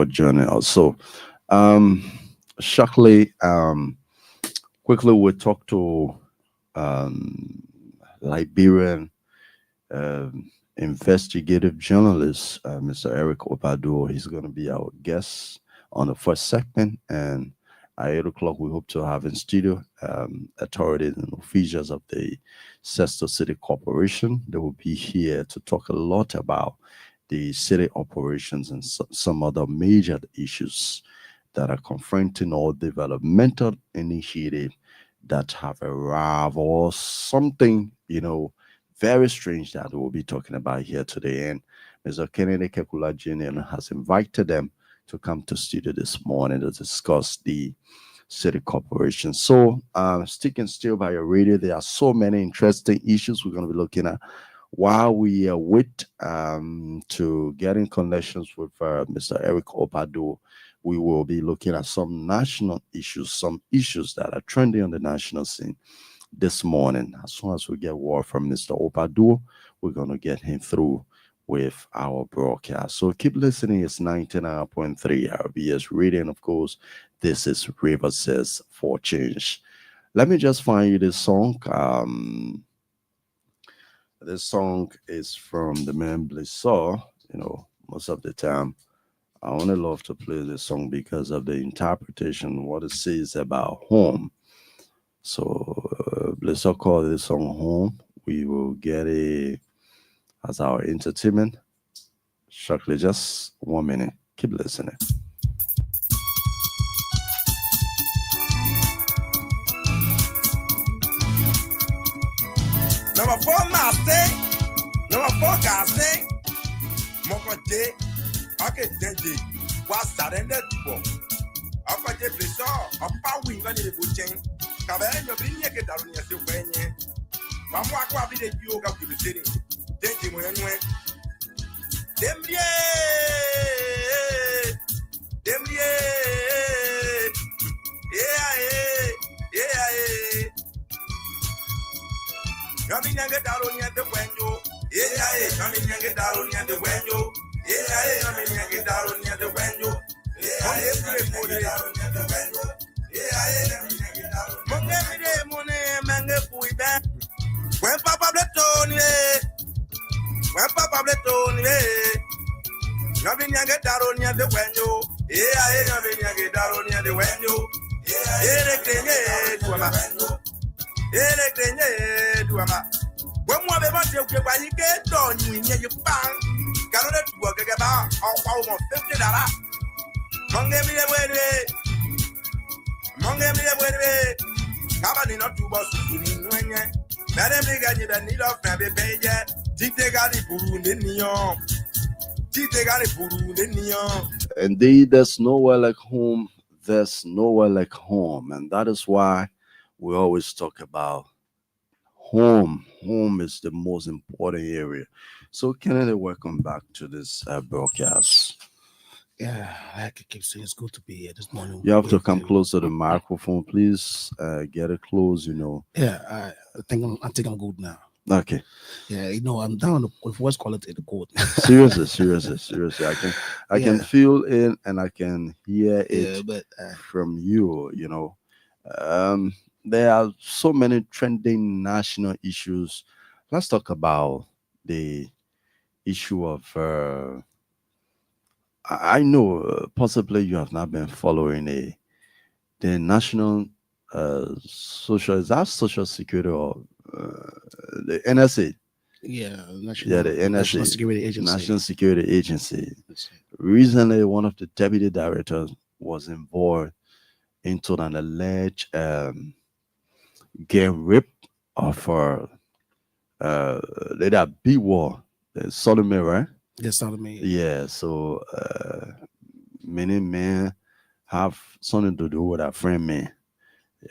for joining us. So, um, shortly, quickly, we'll talk to um, Liberian investigative journalist, Mr. Eric Opado. He's going to be our guest on the first segment. And at 8 o'clock, we hope to have in studio authorities and officials of the Cestos City Corporation. They will be here to talk a lot about the city operations and some other major issues that are confronting all developmental initiative that have arrived or something, very strange that we'll be talking about here today. And Mr. Kennedy Kekula Jr. has invited them to come to studio this morning to discuss the city corporation. So, sticking still by your radio, there are so many interesting issues we're going to be looking at while we wait to get in connections with Mr. Eric Opado. We will be looking at some national issues, some issues that are trending on the national scene this morning. As soon as we get word from Mr. Opado, we're going to get him through with our broadcast. So keep listening. It's 99.3 RBS Radio. And of course, this is Rivercess for Change. Let me just find you this song. This song is from the man Blissor. Most of the time, I only love to play this song because of the interpretation, what it says about home. So let's all call this song home. We will get it as our entertainment. Shortly, just 1 minute. Keep listening. Number 4, Master. Number 4, Casting. Moko J. Okay, Denji. Was surrendered to Upper J. Blissor. Upper wing on the butching. Cabello, bring your guitar in your way. Mamma, what did you go to the city? Denji, when you went. Demie. Yeah. Coming and get down on the window. Yeah, coming and get down on the window. Yeah, coming and get down on the window. When Papa Bletoni, coming and get down on the window. Yeah, coming and get down on the window. When one of us get by you get done, you hear you bang. Cannot work about almost $50. Among them, Nobody not to boss in when yet. Madame Bigani, the need of Nabe Bayer. Did they got it in Neon? Did they got it in Neon? Indeed, there's nowhere like home. There's nowhere like home. And that is why we always talk about home. Home is the most important area. So, Kennedy, welcome back to this broadcast. Yeah, I keep saying it's good to be here this morning. You have to come close to the microphone, please. Get it close, Yeah, I think I'm good now. Okay. Yeah, I'm down with voice quality the code. seriously. I can feel it and I can hear it from you. There are so many trending national issues. Let's talk about the issue of. I know possibly you have not been following the national social security or the NSA. Yeah, the NSA, National Security Agency. National Security Agency. Recently, one of the deputy directors was involved into an alleged gang rape of that big war, the sodomy, right? Yes, sodomy. Yeah, so many men have something to do with our friend man.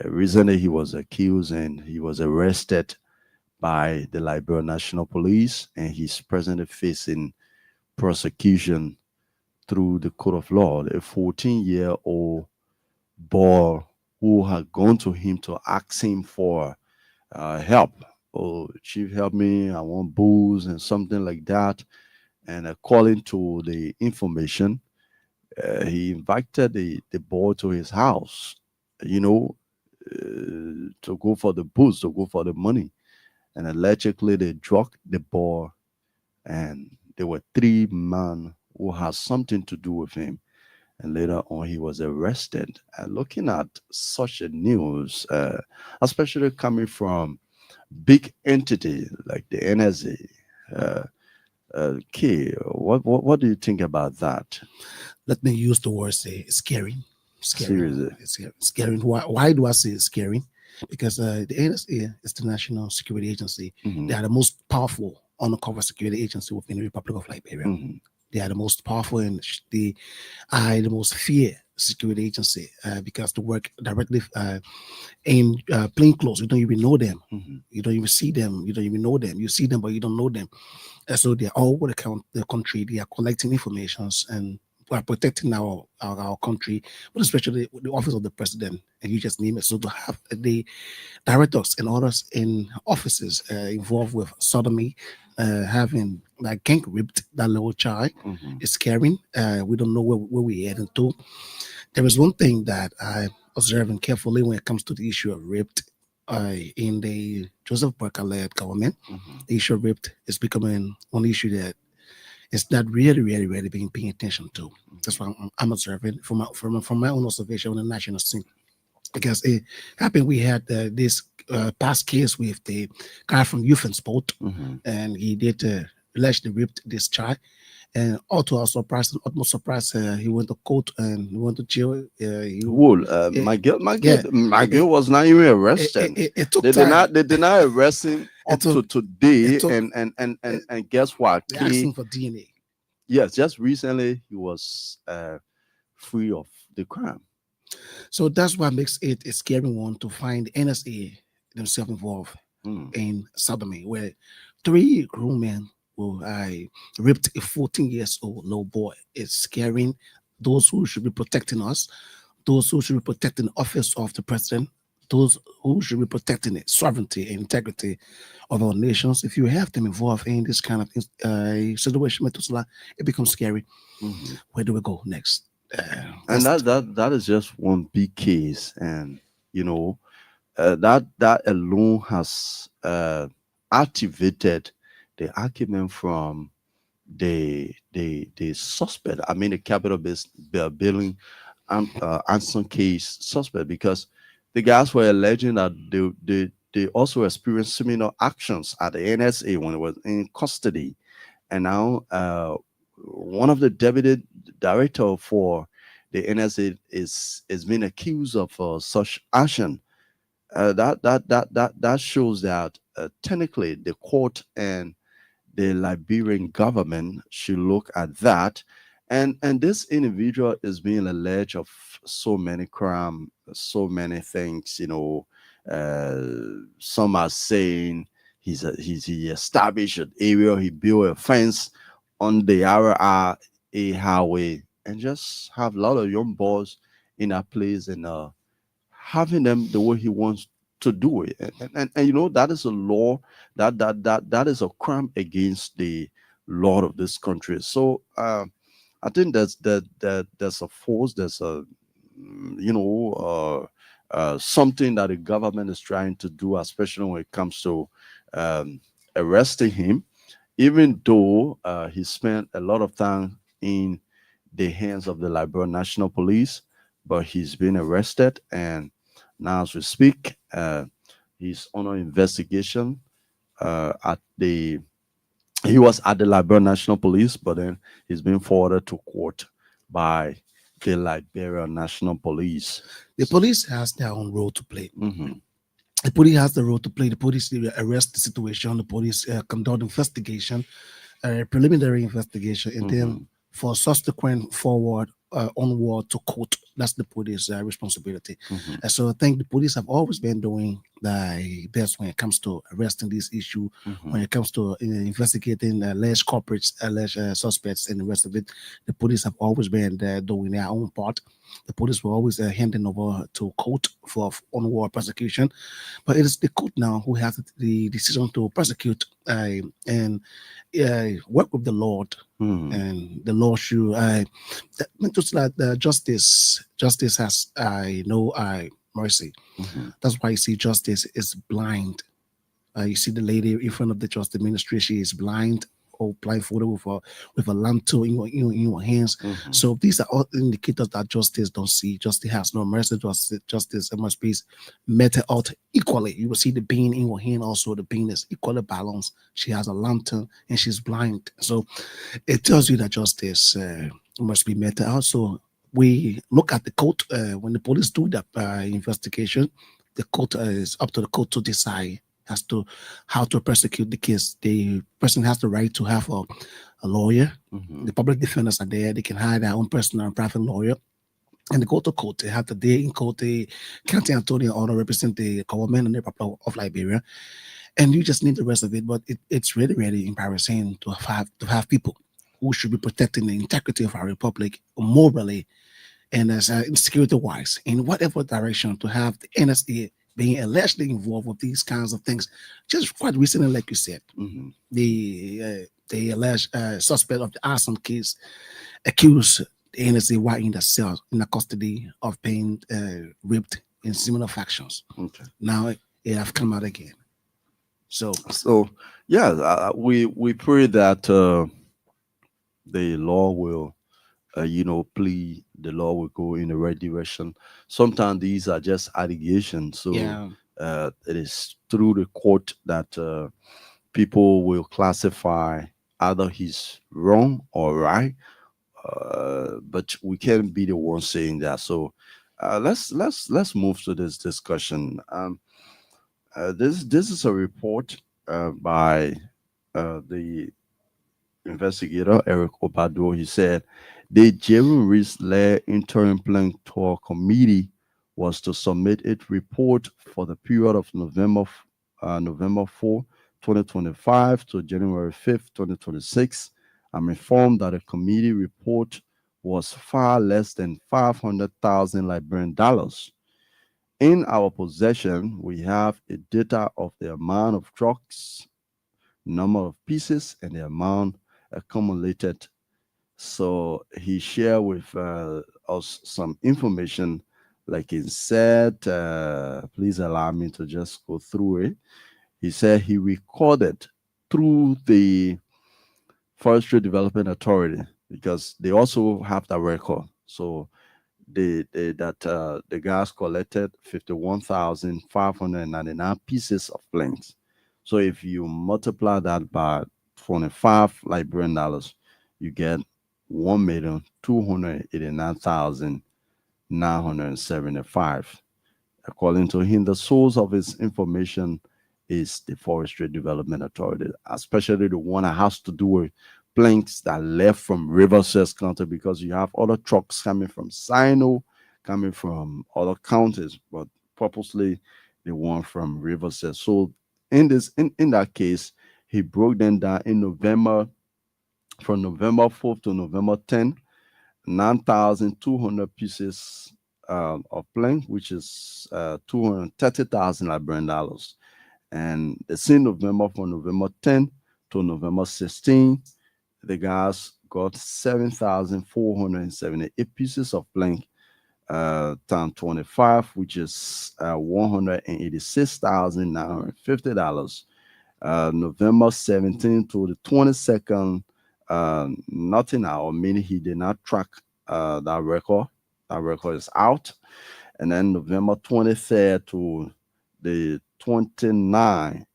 Recently, he was accused and he was arrested by the Liberia National Police, and he's presently facing prosecution through the court of law. A 14-year-old boy who had gone to him to ask him for help. Oh, chief, help me! I want booze and something like that. And according to the information, He invited the boy to his house, you know, to go for the booze, to go for the money. And allegedly, they drugged the boy, and there were three men who had something to do with him. And later on, he was arrested. And looking at such a news, especially coming from big entity like the NSA, uh, Kay, what do you think about that? Let me use the word say scary. Scary. Seriously. It's scary. Why do I say it's scary? Because the NSA is the National Security Agency. Hmm. They are the most powerful undercover security agency within the Republic of Liberia. Hmm. They are the most powerful and they are the most feared security agency because they work directly in plain clothes. You don't even know them. Hmm. You don't even see them. You don't even know them. You see them, but you don't know them. So they're all over the country. They are collecting informations and we are protecting our country, but especially the office of the president, and you just name it. So to have the directors and others in offices involved with sodomy, having like gang raped that little child Hmm. is scaring. We don't know where we're heading to. There is one thing that I'm observing carefully when it comes to the issue of rape in the Joseph Burke-led government. Hmm. The issue of rape is becoming one issue that is not really being paying attention to. That's what I'm observing from my own observation on the national scene. Because it happened, we had this past case with the guy from Youth and Sport, Hmm. and he did allegedly raped this child. And all to our surprise and utmost surprise, he went to court and he went to jail. Well, Eh, my yeah, girl was not even it, arrested. it took time. They did not arrest him It up to took it today. took. And guess what? They're Kay, asking for DNA. yes, just recently he was free of the crime. So that's what makes it a scary one to find NSA themselves involved Mm. in sodomy, where three grown men who raped a 14 years old little boy. It's scaring those who should be protecting us, those who should be protecting the office of the president, those who should be protecting the sovereignty and integrity of our nations. If you have them involved in this kind of situation, Methuselah, it becomes scary. Mhm. Where do we go next? And That's that is just one big case, and you know that alone has activated the argument from the suspect. I mean, the capital based billing Anson case suspect, because the guys were alleging that they also experienced similar actions at the NSA when it was in custody, and now one of the deputy director for the NSA is being accused of such action. That shows that technically the court and the Liberian government should look at that. And this individual is being alleged of so many crime, so many things. Some are saying he established an area, he built a fence on the RRA highway, and just have a lot of young boys in that place, and having them the way he wants to do it. And that is a law, that is a crime against the law of this country. So I think there's a force, there's a something that the government is trying to do, especially when it comes to um, arresting him, even though he spent a lot of time in the hands of the Liberian National Police, but he's been arrested, and now as we speak, he's under investigation at the he was at the Liberian National Police, but then he's been forwarded to court by the Liberian National Police. the police has their own role to play. Mhm. The police has the role to play. The police arrest the situation. The police conduct investigation, preliminary investigation, and then Mhm. for subsequent forward onward to court. That's the police responsibility. Mhm. And so I think the police have always been doing best when it comes to arresting this issue, Mm-hmm. when it comes to investigating alleged culprits, alleged suspects, and the rest of it. The police have always been there doing their own part. The police were always handing over to court for onward prosecution, but it is the court now who has the decision to prosecute and work with the Lord. Mm-hmm. And the law should, just like the justice has, I know, I mercy. Mm-hmm. That's why you see justice is blind. You see the lady in front of the justice ministry; she is blind or blindfolded with a lantern in your hands. Mm-hmm. So these are all indicators that justice don't see. Justice has no mercy. Justice must be meted out equally. You will see the being in your hand also. The being is equally balanced. She has a lantern and she's blind. So it tells you that justice must be meted out. So we look at the court when the police do that investigation. The court is up to the court to decide as to how to prosecute the case. The person has the right to have a lawyer. Mm-hmm. The public defenders are there. They can hire their own personal and private lawyer. And they go to court. They have the day in court. The county attorney order represent the government and the Republic of Liberia. And you just need the rest of it. But it's really, really embarrassing to have people who should be protecting the integrity of our republic morally and as security wise in whatever direction, to have the NSA being allegedly involved with these kinds of things. Just quite recently, like you said, Mm-hmm. the alleged suspect of the arson case accused the NSA while in the cell in the custody of being raped in similar factions. Okay. Now it have come out again. So So yeah, we pray that the law will, plea the law will go in the right direction. Sometimes these are just allegations, so yeah, it is through the court that people will classify either he's wrong or right. But we can't be the one saying that. So let's move to this discussion. This is a report by the investigator Eric Obado. He said the Jerry Reese led interim plan tour committee was to submit its report for the period of November 4, 2025 to January 5th, 2026. I'm informed that the committee report was far less than 500,000 Liberian dollars. In our possession, we have a data of the amount of drugs, number of pieces, and the amount accumulated. So he shared with us some information. Like he said, please allow me to just go through it. He said he recorded through the Forestry Development Authority because they also have that record. So the guys collected 51,599 pieces of planks. So if you multiply that by 25 Liberian dollars, you get 1,289,975. According to him, the source of his information is the Forestry Development Authority, especially the one that has to do with planks that left from Rivercess County, because you have other trucks coming from Sino, coming from other counties, but purposely the one from Rivercess. So in that case, he broke them down in November, from November 4th to November 10th, 9,200 pieces of plank, which is 230,000 Liberian dollars. And the same November, from November 10th to November 16th, the guys got 7,478 pieces of plank, times 25, which is $186,950. November 17th to the 22nd, nothing out, meaning he did not track that record. That record is out. And then November 23rd to the 29th,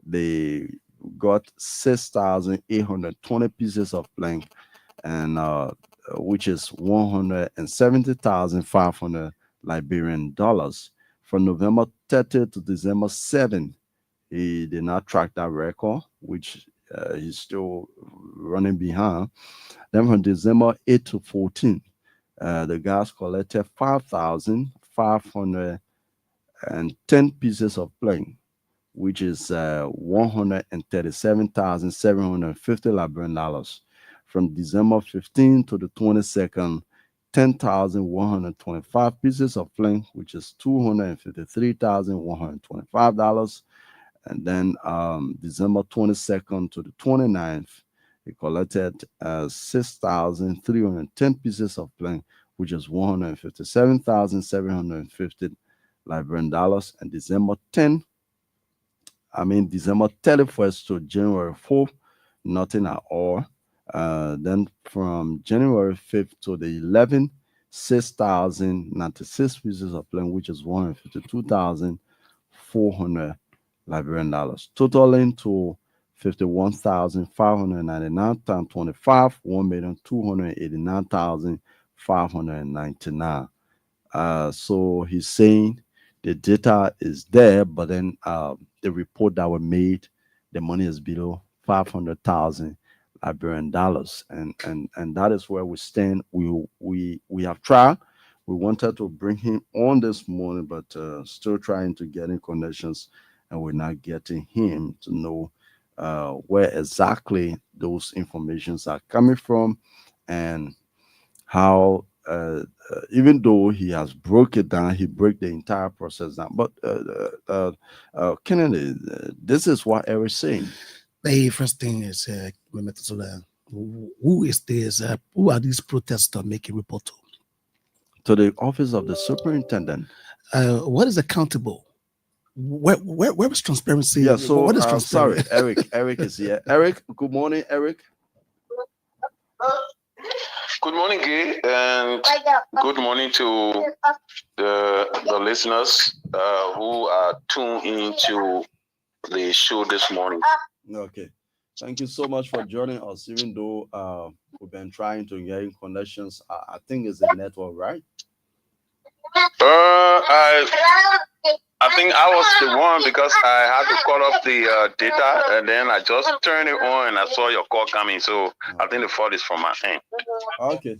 they got 6,820 pieces of plank, and which is 170,500 Liberian dollars. From November 30th to December 7th, he did not track that record, which he's still running behind. Then from December 8th to 14th, the guys collected 5,500 and 10 pieces of plank, which is 137,750 Liberian dollars. From December 15th to the 22nd, 10,125 pieces of plank, which is $253,125. And then December 22nd to the 29th, he collected 6,310 pieces of plank, which is 157,750 Liberian dollars. And December 31st to January 4th, nothing at all. Then from January 5th to the 11th, 6,096 pieces of plank, which is 152,400 Liberian dollars, totaling to 51,599 times 25, 1,289,599. So he's saying the data is there, but then the report that were made, the money is below 500,000 Liberian dollars, and that is where we stand. We have tried. We wanted to bring him on this morning, but still trying to get in connections, and we're not getting him to know where exactly those informations are coming from, and how even though he has broke it down, he broke the entire process down. But Kennedy, this is what Eric's saying. The first thing is, who is this? Who are these protesters making report To the office of the superintendent. What is accountable? Where is transparency? Yeah, so what is sorry, transparent? Eric is here. Eric, good morning, Eric. Good morning, Gay, and good morning to the listeners who are tuned into the show this morning. Okay. Thank you so much for joining us, even though we've been trying to get in connections. I think it's a network, right? I think I was the one because I had to call up the data and then I just turned it on and I saw your call coming. So I think the fault is from my end. Okay.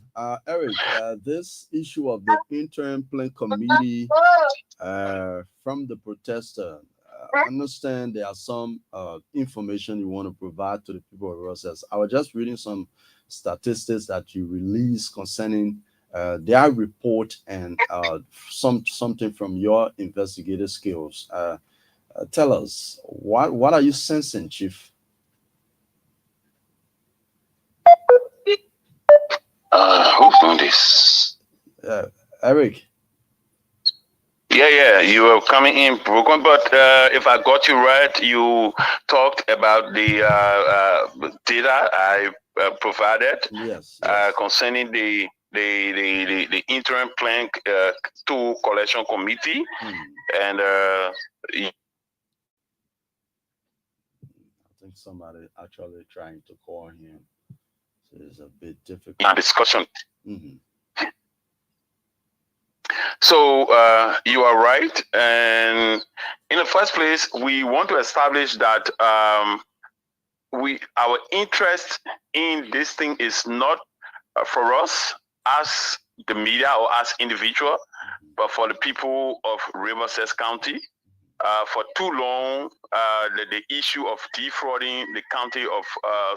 Eric, this issue of the interim plan committee from the protester, I understand there are some information you want to provide to the people of Rivercess. I was just reading some statistics that you released concerning their report and something from your investigative skills. Tell us what are you sensing, Chief? Who's doing this? Eric. Yeah, you were coming in broken, but if I got you right, you talked about the data I provided. Yes. Concerning the interim plan to collection committee, and I think somebody actually trying to call him, so it's a bit difficult discussion. Mm-hmm. So you are right, and in the first place, we want to establish that our interest in this thing is not for us as the media or as individual, but for the people of Rivercess County. For too long, the issue of defrauding the county of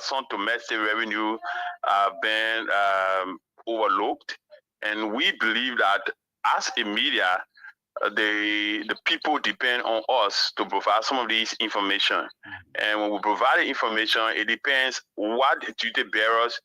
some domestic revenue been overlooked, and we believe that as a media, the people depend on us to provide some of these information. And when we provide the information, it depends what the duty bearers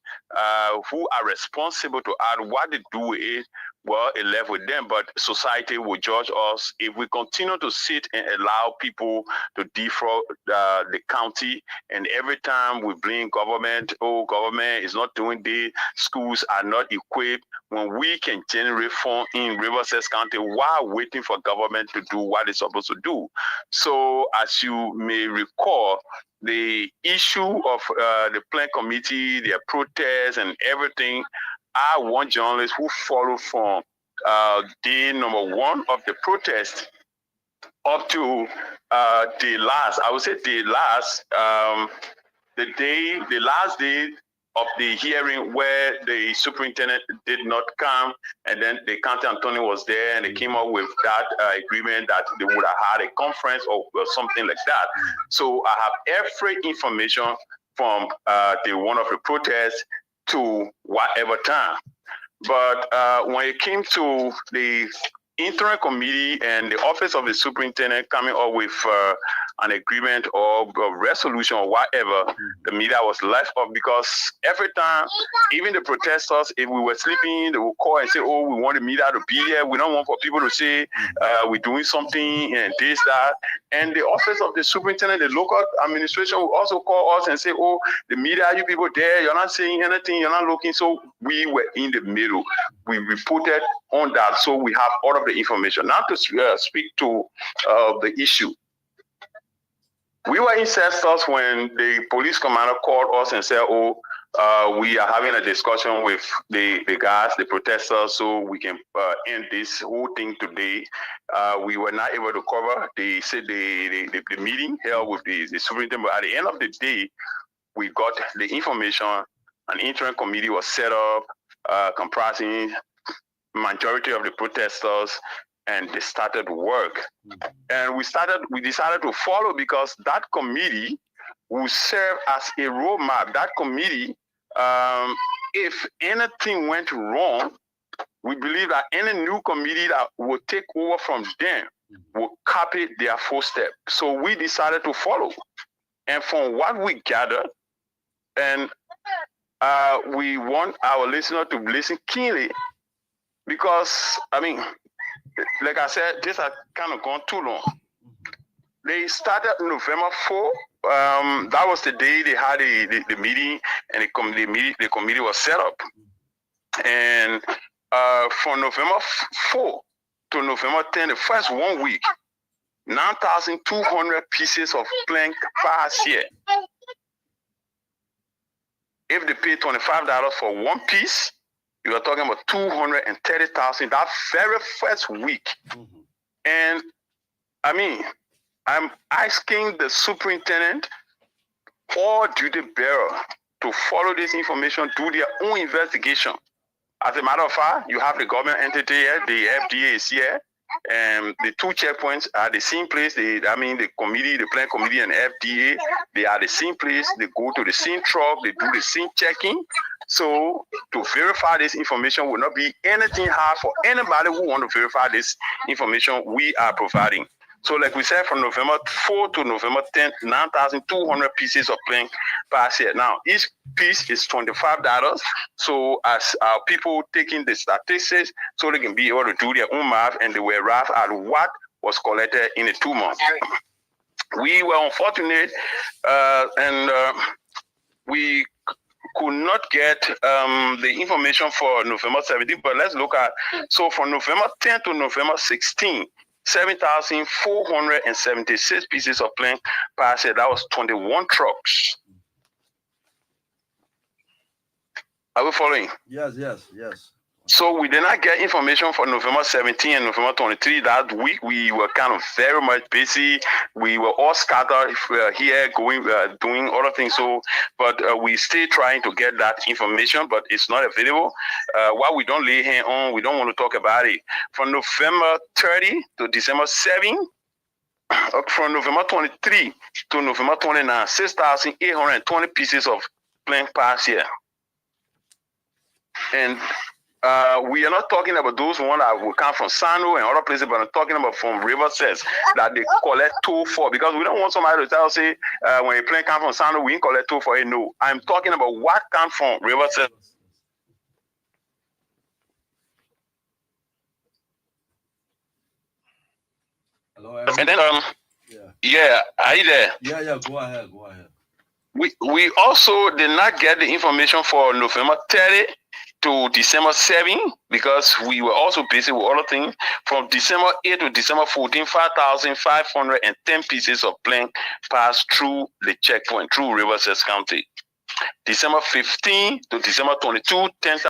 who are responsible to add what they do with it. Well, it left with them, but society will judge us if we continue to sit and allow people to defraud the county. And every time we blame government, government is not doing this, schools are not equipped. When we can generate funds in Rivercess County while waiting for government to do what it's supposed to do. So as you may recall, the issue of the plan committee, their protests and everything, I one journalist who followed from day number one of the protest up to the last, I would say the last day of the hearing where the superintendent did not come, and then the county attorney was there, and they came up with that agreement that they would have had a conference or something like that. So I have every information from the one of the protests to whatever time. But when it came to the interim committee and the office of the superintendent coming up with an agreement or a resolution or whatever, the media was left off, because every time, even the protesters, if we were sleeping, they would call and say, oh, we want the media to be here. We don't want for people to say we're doing something and this, that. And the office of the superintendent, the local administration will also call us and say, oh, the media, you people there, you're not saying anything, you're not looking. So we were in the middle. We reported on that, so we have all of the information. Now to speak to the issue. We were in Cestos when the police commander called us and said, oh, we are having a discussion with the guys, the protesters, so we can end this whole thing today. We were not able to cover the meeting held with the superintendent, but at the end of the day, we got the information. An interim committee was set up, comprising majority of the protesters, and they started work. And we decided to follow, because that committee will serve as a roadmap. That committee, if anything went wrong, we believe that any new committee that will take over from them will copy their footsteps. So we decided to follow. And from what we gathered, and we want our listener to listen keenly, because, I mean, like I said, this has kind of gone too long. They started November 4. That was the day they had the meeting, and the committee was set up. And from November 4 to November 10, the first 1 week, 9,200 pieces of plank passed here. If they pay $25 for one piece, you are talking about 230,000 that very first week. And I mean, I'm asking the superintendent or duty bearer to follow this information, do their own investigation. As a matter of fact, you have the government entity here, the FDA is here, and the two checkpoints are the same place. The committee, the plan committee and FDA, they are the same place. They go to the same truck, they do the same checking. So to verify this information will not be anything hard for anybody who want to verify this information we are providing. So like we said, from November 4 to November 10th, 9,200 pieces of plank passed here. Now, each piece is $25. So as people taking the statistics, so they can be able to do their own math, and they will arrive at what was collected in the 2 months. We were unfortunate, and we could not get the information for November 17th, but let's look at, so from November 10th to November 16th, 7,476 pieces of plank passed. That was 21 trucks. Are we following? Yes. So we did not get information for November 17 and November 23. That week we were kind of very much busy. We were all scattered here, going doing other things. So, but we still trying to get that information, but it's not available. While we don't lay hand on, we don't want to talk about it. From November 30 to December 7, from November 23 to November 29, 6,820 pieces of plank passed here. And we are not talking about those ones that will come from Sano and other places, but I'm talking about from Rivercess that they collect toll for, because we don't want somebody to tell us, say, when a plane comes from Sano, we didn't collect toll for it. No, I'm talking about what comes from Rivercess. Hello, Aaron? And then, yeah, are you there? Yeah, go ahead. We also did not get the information for November 30 to December 7, because we were also busy with other things. From December 8 to December 14, 5,510 pieces of plank passed through the checkpoint, through Rivercess County. December 15 to December 22, 10,000